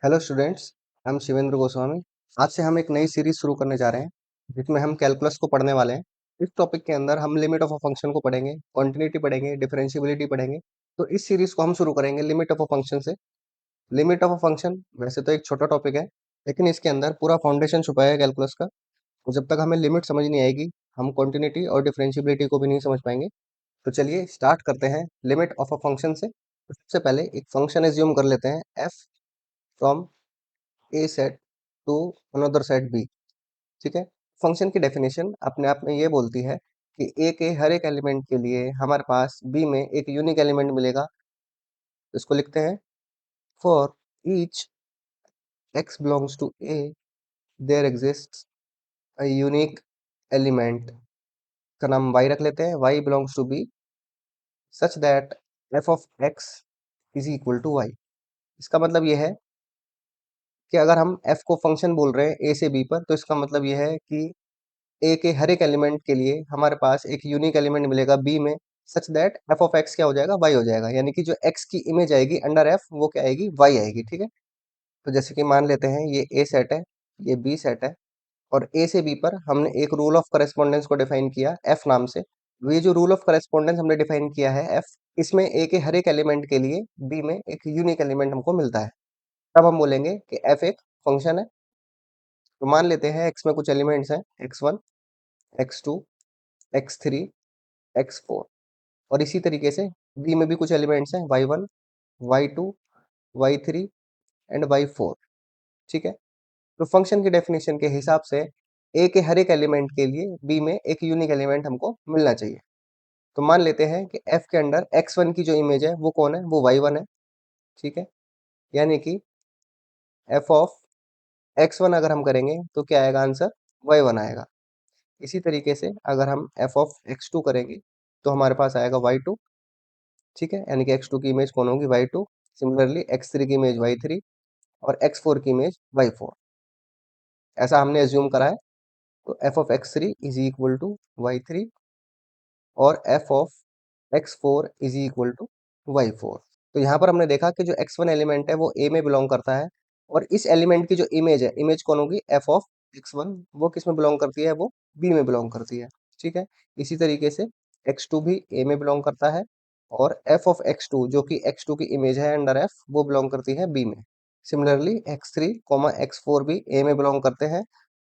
Hello students, I am Shivendra Goswami. आज से हम एक नई सीरीज शुरू करने जा रहे हैं जिसमें हम कैलकुलस को पढ़ने वाले हैं। इस टॉपिक के अंदर हम लिमिट ऑफ अ फंक्शन को पढ़ेंगे, कॉन्टिन्यूटी पढ़ेंगे, डिफरेंशियबिलिटी पढ़ेंगे। तो इस सीरीज को हम शुरू करेंगे लिमिट ऑफ अ फंक्शन से। लिमिट ऑफ अ फंक्शन वैसे तो एक छोटा टॉपिक है, लेकिन इसके अंदर पूरा फाउंडेशन छुपा है कैलकुलस का। तो जब तक हमें लिमिट समझ नहीं आएगी, हम कॉन्टिन्यूटी और डिफरेंशियबिलिटी को भी नहीं समझ पाएंगे। तो चलिए स्टार्ट करते हैं लिमिट ऑफ अ फंक्शन से। तो सबसे पहले एक फंक्शन एज्यूम कर लेते हैं, f from a set to another set b. ठीक है। फंक्शन की डेफिनेशन अपने आप में ये बोलती है कि ए के हर एक एलिमेंट के लिए हमारे पास बी में एक यूनिक एलिमेंट मिलेगा। इसको लिखते हैं, for each x belongs to a there exists a unique element. का नाम वाई रख लेते हैं, y belongs to b such that f of x is equal to y. इसका मतलब ये है कि अगर हम एफ को फंक्शन बोल रहे हैं ए से बी पर, तो इसका मतलब ये है कि ए के हर एक एलिमेंट के लिए हमारे पास एक यूनिक एलिमेंट मिलेगा बी में, सच दैट एफ ऑफ एक्स क्या हो जाएगा, वाई हो जाएगा। यानी कि जो एक्स की इमेज आएगी अंडर एफ, वो क्या आएगी, वाई आएगी। ठीक है। तो जैसे कि मान लेते हैं ये ए सेट है, ये बी सेट है, और ए से बी पर हमने एक रूल ऑफ करेस्पॉन्डेंस को डिफाइन किया एफ नाम से। तो ये जो रूल ऑफ करेस्पॉन्डेंस हमने डिफाइन किया है एफ, इसमें ए के हर एक एलिमेंट के लिए बी में एक यूनिक एलिमेंट हमको मिलता है। तब हम बोलेंगे कि एफ एक फंक्शन है। तो मान लेते हैं एक्स में कुछ एलिमेंट्स हैं, x one, x two, x three, x four, और इसी तरीके से बी में भी कुछ एलिमेंट्स हैं, y one, y two, y three and y four. ठीक है। तो फंक्शन की डेफिनेशन के हिसाब से ए के हर एक एलिमेंट के लिए बी में एक यूनिक एलिमेंट हमको मिलना चाहिए। तो मान लेते हैं कि एफ के अंडर एक्स वन की जो इमेज है वो कौन है, वो वाई वन है। ठीक है। यानी कि एफ ऑफ एक्स वन अगर हम करेंगे तो क्या आएगा आंसर, वाई वन आएगा। इसी तरीके से अगर हम एफ ऑफ एक्स टू करेंगे तो हमारे पास आएगा वाई टू। ठीक है। यानी कि एक्स टू की इमेज कौन होगी, y two. Similarly x three की इमेज वाई थ्री, और एक्स फोर की इमेज वाई फोर। ऐसा हमने एज्यूम करा है। तो f of x three is equal to y three, और f of x four is equal to y four. तो यहाँ पर हमने देखा कि जो एक्स वन एलिमेंट है वो ए में बिलोंग करता है, और इस एलिमेंट की जो इमेज है, इमेज कौन होगी, एफ ऑफ एक्स वन, वो किस में बिलोंग करती है, वो बी में बिलोंग करती है। ठीक है। इसी तरीके से एक्स टू भी ए में बिलोंग करता है, और एफ ऑफ एक्स टू जो कि एक्स टू की इमेज है अंडर एफ, वो बिलोंग करती है बी में। Similarly x three comma x four भी ए में बिलोंग करते हैं,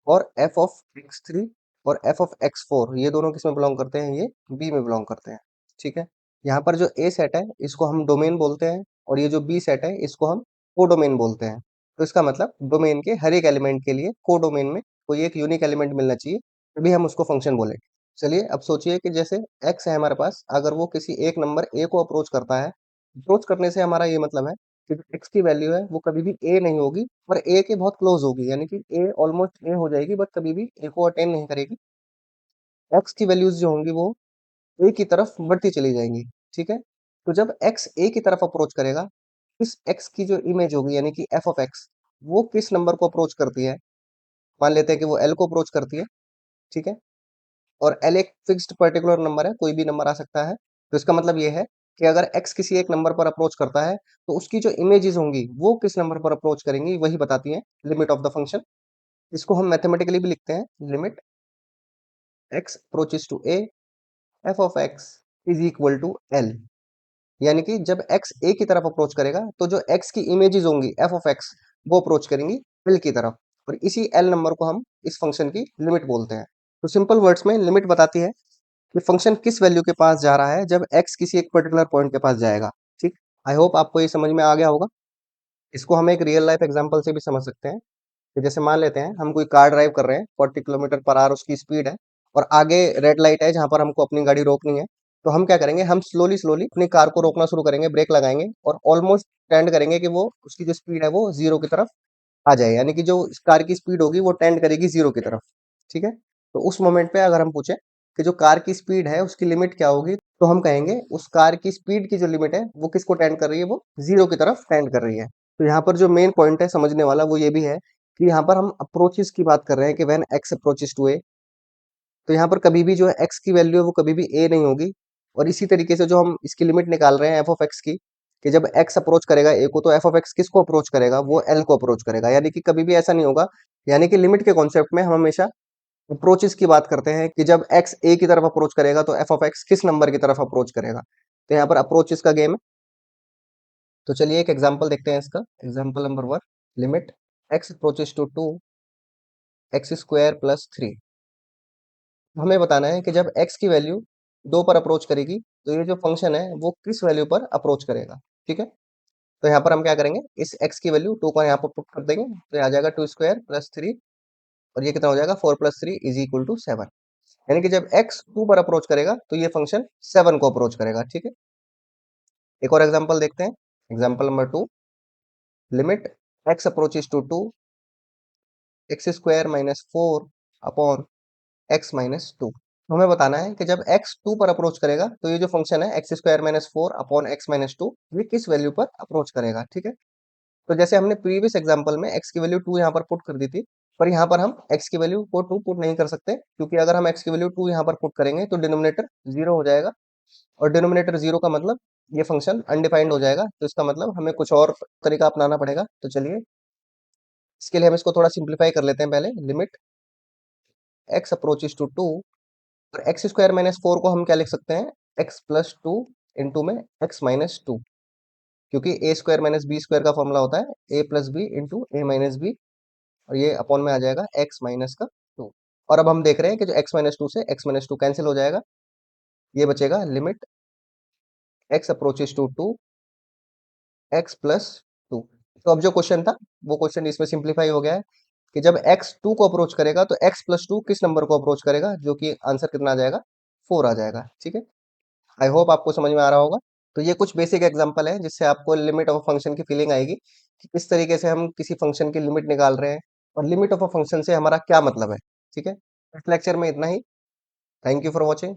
और एफ ऑफ एक्स थ्री और एफ ऑफ एक्स फोर ये दोनों किस में बिलोंग करते हैं, ये बी में बिलोंग करते हैं। ठीक है। यहाँ पर जो ए सेट है इसको हम डोमेन बोलते हैं, और ये जो बी सेट है इसको हम कोडोमेन बोलते हैं। तो इसका मतलब डोमेन के हर एक एलिमेंट के लिए कोडोमेन में कोई एक यूनिक एलिमेंट मिलना चाहिए, तभी हम उसको फंक्शन बोलेंगे। चलिए अब सोचिए कि जैसे एक्स है हमारे पास, अगर वो किसी एक नंबर ए को अप्रोच करता है, अप्रोच करने से हमारा ये मतलब है कि जो एक्स की वैल्यू है वो कभी भी ए नहीं होगी, पर ए के बहुत क्लोज होगी। यानी कि ए ऑलमोस्ट ए हो जाएगी, बट कभी भी ए को अटेन नहीं करेगी। एक्स की वैल्यूज जो होंगी वो ए की तरफ बढ़ती चली जाएंगी। ठीक है। तो जब एक्स ए की तरफ अप्रोच करेगा, इस एक्स की जो इमेज होगी यानी कि एफ ऑफ एक्स, वो किस नंबर को अप्रोच करती है, मान लेते हैं कि वो एल को अप्रोच करती है। ठीक है। और एल एक फिक्स्ड पर्टिकुलर नंबर है, कोई भी नंबर आ सकता है। तो इसका मतलब ये है कि अगर एक्स किसी एक नंबर पर अप्रोच करता है, तो उसकी जो इमेजेस होंगी वो किस नंबर पर अप्रोच करेंगी, वही बताती हैं लिमिट ऑफ द फंक्शन। इसको हम मैथमेटिकली भी लिखते हैं, limit x approaches to a, f of x is equal to l. यानी कि जब एक्स ए की तरफ अप्रोच करेगा, तो जो एक्स की इमेजेस होंगी एफ ऑफ एक्स, वो अप्रोच करेंगी एल की तरफ, और इसी एल नंबर को हम इस फंक्शन की लिमिट बोलते हैं। तो सिंपल वर्ड्स में लिमिट बताती है कि फंक्शन किस वैल्यू के पास जा रहा है जब एक्स किसी एक पर्टिकुलर पॉइंट के पास जाएगा। ठीक। आई होप आपको ये समझ में आ गया होगा। इसको हम एक रियल लाइफ एग्जांपल से भी समझ सकते हैं, कि जैसे मान लेते हैं हम कोई कार ड्राइव कर रहे हैं, 40 किलोमीटर पर आवर उसकी स्पीड है, और आगे रेड लाइट है जहां पर हमको अपनी गाड़ी रोकनी है। तो हम क्या करेंगे, हम स्लोली स्लोली अपनी कार को रोकना शुरू करेंगे, ब्रेक लगाएंगे, और ऑलमोस्ट टेंड करेंगे कि वो उसकी जो स्पीड है वो जीरो की तरफ आ जाए। यानी कि जो इस कार की स्पीड होगी वो टेंड करेगी जीरो की तरफ। ठीक है। तो उस मोमेंट पे अगर हम पूछे कि जो कार की स्पीड है उसकी लिमिट क्या होगी, तो हम कहेंगे उस कार की स्पीड की जो लिमिट है वो किसको टेंड कर रही है, वो जीरो की तरफ टेंड कर रही है। तो यहाँ पर जो मेन पॉइंट है समझने वाला वो ये भी है कि यहाँ पर हम अप्रोचेस की बात कर रहे हैं कि व्हेन एक्स अप्रोचेस टू ए। तो यहाँ पर कभी भी जो है एक्स की वैल्यू है वो कभी भी ए नहीं होगी। और इसी तरीके से जो हम इसकी लिमिट निकाल रहे हैं एफ ऑफ एक्स की, कि जब x अप्रोच करेगा a को तो f ऑफ x किसको अप्रोच करेगा, वो l को अप्रोच करेगा। यानी कि कभी भी ऐसा नहीं होगा, यानी कि लिमिट के कॉन्सेप्ट में हम हमेशा अप्रोचेस की बात करते हैं कि जब x a की तरफ अप्रोच करेगा तो f ऑफ x किस नंबर की तरफ अप्रोच करेगा। तो यहाँ पर अप्रोचेस का गेम है। तो चलिए एक एग्जांपल देखते हैं इसका। Example number 1, limit x approaches to 2 x square plus 3। हमें बताना है कि जब x की वैल्यू 2 पर अप्रोच करेगी तो ये जो फंक्शन है वो किस वैल्यू पर अप्रोच करेगा। ठीक है, तो यहाँ पर हम क्या करेंगे, इस x की वैल्यू 2 को यहाँ पर पुट कर देंगे, तो ये आ जाएगा 2 स्क्वायर प्लस 3, और ये कितना हो जाएगा 4 प्लस 3 इज इक्वल टू 7। यानी कि जब x 2 पर अप्रोच करेगा तो ये फंक्शन 7 को अप्रोच करेगा। ठीक है, एक और एग्जांपल देखते हैं। Example number 2, limit x approaches to 2 x square minus 4 upon x minus 2। तो हमें बताना है कि जब x 2 पर अप्रोच करेगा तो ये जो फंक्शन है x square minus 4 upon x minus 2 ये किस वैल्यू पर अप्रोच करेगा। ठीक है, तो जैसे हमने प्रीवियस एग्जांपल में x की वैल्यू 2 यहाँ पर पुट कर दी थी, पर यहाँ पर हम x की वैल्यू को 2 पुट नहीं कर सकते, क्योंकि अगर हम x की वैल्यू 2 यहाँ पर पुट करेंगे तो डिनोमिनेटर 0 हो जाएगा, और डिनोमिनेटर 0 का मतलब ये फंक्शन अनडिफाइंड हो जाएगा। तो इसका मतलब हमें कुछ और तरीका अपनाना पड़ेगा। तो चलिए इसके लिए हम इसको थोड़ा सिंप्लीफाई कर लेते हैं। पहले लिमिट x अप्रोचेस टू 2, और एक्स स्क्वायर माइनस 4 को हम क्या लिख सकते हैं, x प्लस 2 इंटू में x माइनस 2, क्योंकि ए स्क्वायर माइनस बी स्क्वायर का फॉर्मूला होता है ए प्लस बी इंटू ए माइनस बी, और ये अपॉन में आ जाएगा x माइनस का 2। और अब हम देख रहे हैं कि जो x माइनस 2 से x माइनस 2 कैंसिल हो जाएगा, ये बचेगा limit x approaches to 2 x plus 2। तो अब जो क्वेश्चन था वो क्वेश्चन इसमें सिंप्लीफाई हो गया है कि जब x 2 को अप्रोच करेगा तो x प्लस 2 किस नंबर को अप्रोच करेगा, जो कि आंसर कितना आ जाएगा, 4 आ जाएगा। ठीक है, आई होप आपको समझ में आ रहा होगा। तो ये कुछ बेसिक एग्जांपल है जिससे आपको लिमिट ऑफ अ फंक्शन की फीलिंग आएगी कि किस तरीके से हम किसी फंक्शन की लिमिट निकाल रहे हैं, और लिमिट ऑफ अ फंक्शन से हमारा क्या मतलब है। ठीक है, इस लेक्चर में इतना ही। Thank you for watching.